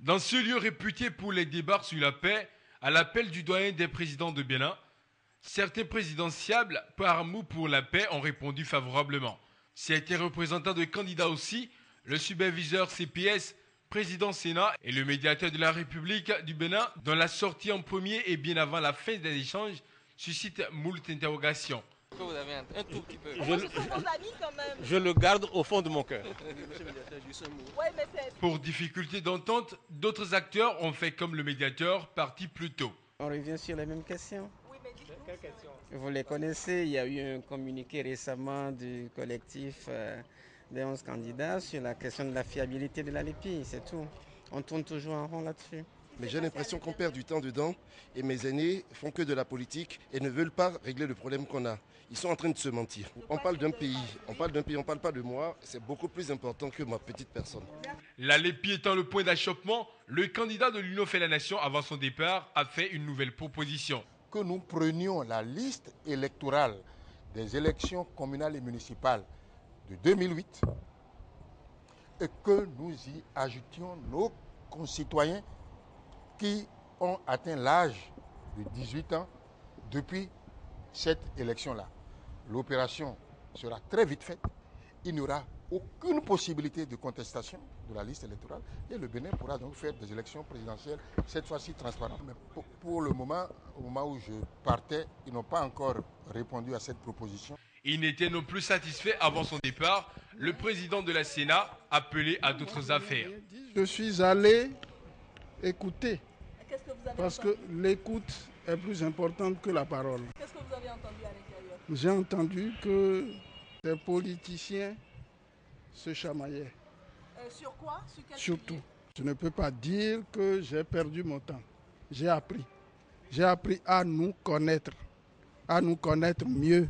Dans ce lieu réputé pour les débats sur la paix, à l'appel du doyen des présidents de Bénin, certains présidentiables par amour pour la paix ont répondu favorablement. Certains représentants de candidats aussi, le superviseur CPS, président Sénat et le médiateur de la République du Bénin, dont la sortie en premier et bien avant la fin des échanges suscite moult interrogations. Vous avez un tout petit peu. Je le garde au fond de mon cœur. Pour difficulté d'entente, d'autres acteurs ont fait comme le médiateur, parti plus tôt. On revient sur les mêmes questions. Oui, mais quelle question? Vous les connaissez, il y a eu un communiqué récemment du collectif des 11 candidats sur la question de la fiabilité de la LEPI, c'est tout. On tourne toujours en rond là-dessus. Mais j'ai l'impression qu'on perd du temps dedans et mes aînés font que de la politique et ne veulent pas régler le problème qu'on a. Ils sont en train de se mentir. On parle d'un pays, on parle pas de moi, c'est beaucoup plus important que ma petite personne. La LEPI étant le point d'achoppement, le candidat de l'Union fait la nation avant son départ a fait une nouvelle proposition. Que nous prenions la liste électorale des élections communales et municipales de 2008 et que nous y ajoutions nos concitoyens qui ont atteint l'âge de 18 ans depuis cette élection-là. L'opération sera très vite faite. Il n'y aura aucune possibilité de contestation de la liste électorale et le Bénin pourra donc faire des élections présidentielles, cette fois-ci transparentes. Mais pour le moment, au moment où je partais, ils n'ont pas encore répondu à cette proposition. Il n'était non plus satisfait avant son départ. Le président de la Sénat appelé à d'autres affaires. Je suis allé écouter. Qu'est-ce que vous avez parce entendu? Que l'écoute est plus importante que la parole. Qu'est-ce que vous avez entendu à l'intérieur? J'ai entendu que des politiciens se chamaillaient. Sur quoi? Sur quel Surtout. sujet? Je ne peux pas dire que j'ai perdu mon temps. J'ai appris. J'ai appris à nous connaître mieux.